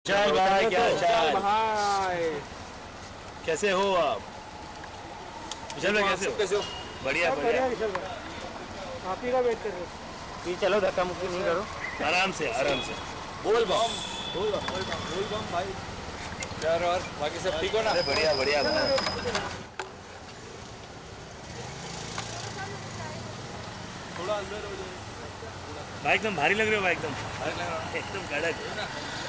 चल भाई, क्या चाल भाई कैसे हो आप? विशाल भाई कैसे हो? कैसे हो? बढ़िया सब बढ़िया। बढ़िया विशाल भाई, आप ही का वेट कर रहे हो। जी चलो, धक्का मुक्की नहीं करो। आराम से आराम से। बोल बम बोल बम भाई। यार और बाकी सब ठीक हो ना? अरे बढ़िया बढ़िया भाई। थोड़ा अंदर हो जाए। भाई एकदम भारी लग रहे हो भाई, एकदम अरे लग रहा है। एकदम कड़क।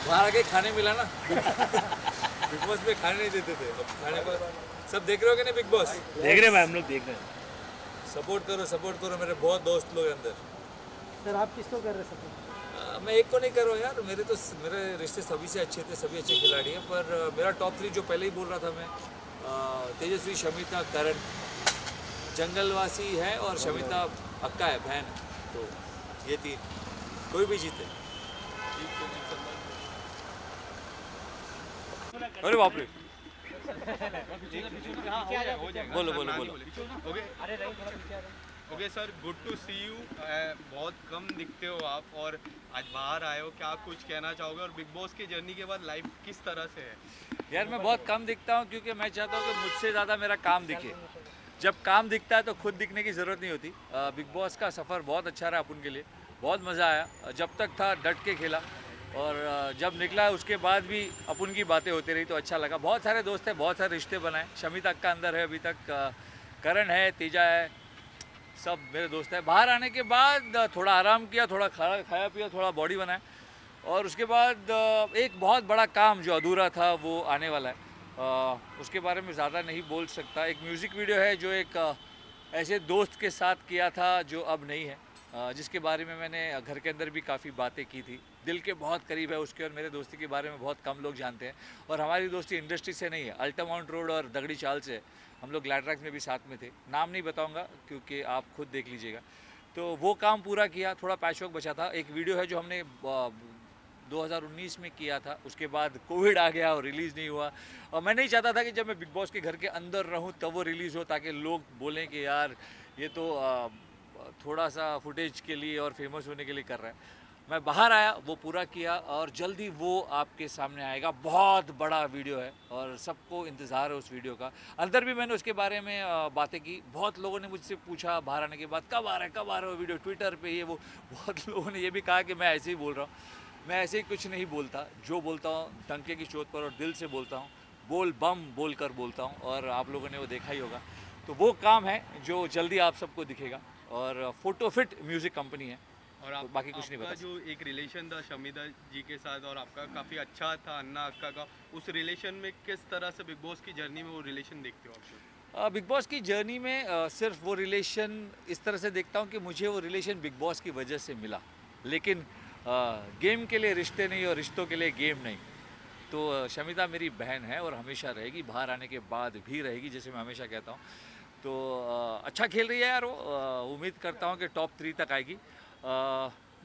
वहाँ आके खाने मिला ना। बिग बॉस में खाने नहीं देते थे, अब खाने को सब देख रहे हो कि नहीं? बिग बॉस देख रहे हैं भाई, हम लोग देख रहे हैं। सपोर्ट करो मेरे बहुत दोस्त लोग हैं अंदर। सर आप किसको कर रहे सर? मैं एक को नहीं कर रहा हूँ यार, मेरे रिश्ते सभी से अच्छे थे, सभी अच्छे खिलाड़ी हैं, पर मेरा टॉप 3 जो पहले ही बोल रहा था मैं, तेजस्वी, शमिता, करण, जंगलवासी है और शमिता अक्का है, बहन है, तो ये 3 कोई भी जीते। अरे बाप रे, बोलो बोलो बोलो। Okay okay sir, good to see you. बहुत कम दिखते हो आप और आज बाहर आए हो, क्या कुछ कहना चाहोगे? और बिग बॉस की जर्नी के बाद लाइफ किस तरह से है? यार मैं बहुत कम दिखता हूँ क्योंकि मैं चाहता हूँ कि मुझसे ज़्यादा मेरा काम दिखे। जब काम दिखता है तो खुद दिखने की ज़रूरत नहीं होती। बिग बॉस का सफ़र बहुत अच्छा रहा अपन के लिए, बहुत मज़ा आया। जब तक था डट के खेला और जब निकला उसके बाद भी अपन की बातें होती रही तो अच्छा लगा। बहुत सारे दोस्त हैं, बहुत सारे रिश्ते बनाए। शमिता का अंदर है अभी तक, करण है, तेजा है, सब मेरे दोस्त हैं। बाहर आने के बाद थोड़ा आराम किया, थोड़ा खाया पिया, थोड़ा बॉडी बनाया और उसके बाद एक बहुत बड़ा काम जो अधूरा था वो आने वाला है। उसके बारे में ज़्यादा नहीं बोल सकता। एक म्यूज़िक वीडियो है जो एक ऐसे दोस्त के साथ किया था जो अब नहीं है, जिसके बारे में मैंने घर के अंदर भी काफ़ी बातें की थी। दिल के बहुत करीब है उसके और मेरे दोस्ती के बारे में बहुत कम लोग जानते हैं। और हमारी दोस्ती इंडस्ट्री से नहीं है, अल्टामाउंट रोड और दगड़ी चाल से। हम लोग ग्लैडरैक्स में भी साथ में थे, नाम नहीं बताऊंगा क्योंकि आप खुद देख लीजिएगा। तो वो काम पूरा किया, थोड़ा पैचवर्क बचा था। एक वीडियो है जो हमने 2019 में किया था, उसके बाद कोविड आ गया और रिलीज़ नहीं हुआ। और मैं नहीं चाहता था कि जब मैं बिग बॉस के घर के अंदर रहूं तब वो रिलीज़ हो, ताकि लोग बोलें कि यार ये तो थोड़ा सा फुटेज के लिए और फेमस होने के लिए कर रहा है। मैं बाहर आया, वो पूरा किया और जल्दी वो आपके सामने आएगा। बहुत बड़ा वीडियो है और सबको इंतज़ार है उस वीडियो का। अंदर भी मैंने उसके बारे में बातें की। बहुत लोगों ने मुझसे पूछा बाहर आने के बाद कब आ रहा है वो वीडियो, ट्विटर पे ये वो। बहुत लोगों ने ये भी कहा कि मैं ऐसे ही बोल रहा हूँ। मैं ऐसे ही कुछ नहीं बोलता, जो बोलता हूँ डंके की चोट पर और दिल से बोलता हूँ। बोल बम बोल कर बोलता हूँ और आप लोगों ने वो देखा ही होगा। तो वो काम है जो जल्दी आप सबको दिखेगा। और फोटोफिट म्यूज़िक कंपनी है और तो बाकी कुछ नहीं आपका बता जो एक रिलेशन था शमिता जी के साथ और आपका काफ़ी अच्छा था अन्ना अक्का का, उस रिलेशन में किस तरह से बिग बॉस की जर्नी में वो रिलेशन देखते हो आप? बिग बॉस की जर्नी में सिर्फ वो रिलेशन इस तरह से देखता हूँ कि मुझे वो रिलेशन बिग बॉस की वजह से मिला, लेकिन गेम के लिए रिश्ते नहीं और रिश्तों के लिए गेम नहीं। तो शमिता मेरी बहन है और हमेशा रहेगी, बाहर आने के बाद भी रहेगी, जैसे मैं हमेशा कहता हूँ। तो अच्छा खेल रही है यार वो। उम्मीद करता हूँ कि टॉप 3 तक आएगी।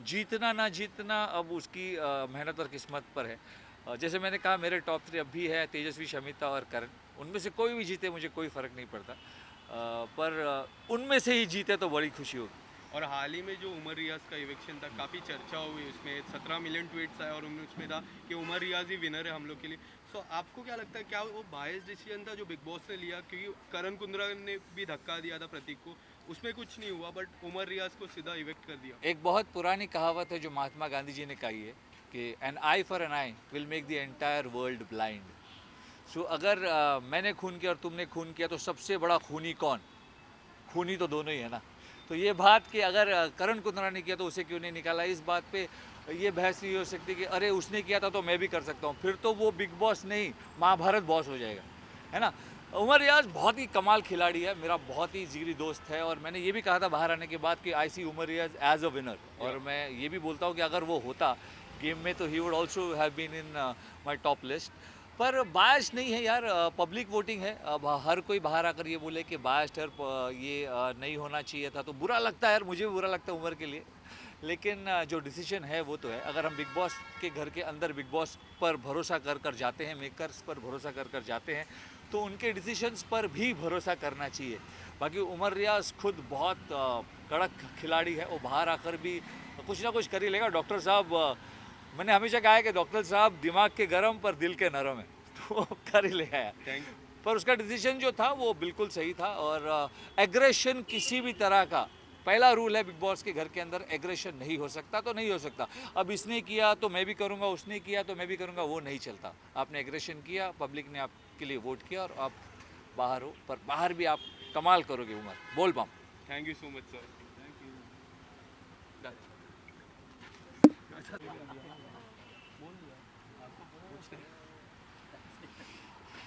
जीतना ना जीतना अब उसकी मेहनत और किस्मत पर है। जैसे मैंने कहा मेरे टॉप 3 अब भी है तेजस्वी, शमिता और करण। उनमें से कोई भी जीते मुझे कोई फ़र्क नहीं पड़ता, पर उनमें से ही जीते तो बड़ी खुशी होगी। और हाल ही में जो उमर रियाज का इवेक्शन था, काफ़ी चर्चा हुई, उसमें 17 मिलियन ट्वीट्स आए और उनमें उसमें था कि उमर रियाज ही विनर है हम लोग के लिए। सो आपको क्या लगता है, क्या वो बायस डिसीजन था जो बिग बॉस ने लिया? क्योंकि करण कुंद्रा ने भी धक्का दिया था प्रतीक को, उसमें कुछ नहीं हुआ, बट उमर रियाज को सीधा इवेक्ट कर दिया। एक बहुत पुरानी कहावत है जो महात्मा गांधी जी ने कही है कि an eye for an eye will make the entire world blind. So अगर मैंने खून किया और तुमने खून किया तो सबसे बड़ा खूनी कौन? खूनी तो दोनों ही है ना। तो ये बात कि अगर करण कुंद्रा ने किया तो उसे क्यों नहीं निकाला, इस बात पे ये बहस नहीं हो सकती कि अरे उसने किया था तो मैं भी कर सकता हूँ। फिर तो वो बिग बॉस नहीं महाभारत बॉस हो जाएगा, है ना। उमर रियाज बहुत ही कमाल खिलाड़ी है, मेरा बहुत ही जिगरी दोस्त है और मैंने ये भी कहा था बाहर आने के बाद कि आई सी उमर रियाज एज अ विनर। और मैं ये भी बोलता हूँ कि अगर वो होता गेम में तो he would also have been in my top list. पर बायस नहीं है यार, पब्लिक वोटिंग है। अब हर कोई बाहर आकर ये बोले कि बायस्ड है, ये नहीं होना चाहिए था, तो बुरा लगता है यार, मुझे भी बुरा लगता है उमर के लिए। लेकिन जो डिसीजन है वो तो है। अगर हम बिग बॉस के घर के अंदर बिग बॉस पर भरोसा कर कर जाते हैं, मेकर्स पर भरोसा कर कर जाते हैं, तो उनके डिसीजंस पर भी भरोसा करना चाहिए। बाकी उमर रियाज खुद बहुत कड़क खिलाड़ी है, वो बाहर आकर भी कुछ ना कुछ कर ही लेगा। डॉक्टर साहब मैंने हमेशा कहा है कि डॉक्टर साहब दिमाग के गरम पर दिल के नरम है, तो वो कर ही ले आया। थैंक पर उसका डिसीजन जो था वो बिल्कुल सही था। और एग्रेशन किसी भी तरह का, पहला रूल है बिग बॉस के घर के अंदर, एग्रेशन नहीं हो सकता तो नहीं हो सकता। अब इसने किया तो मैं भी करूँगा, उसने किया तो मैं भी करूँगा, वो नहीं चलता। आपने एग्रेशन किया, पब्लिक ने आपके लिए वोट किया और आप बाहर हो, पर बाहर भी आप कमाल करोगे उमर, बोल पाऊँ। You so much sir.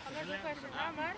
अगर वो क्वेश्चन ना हमार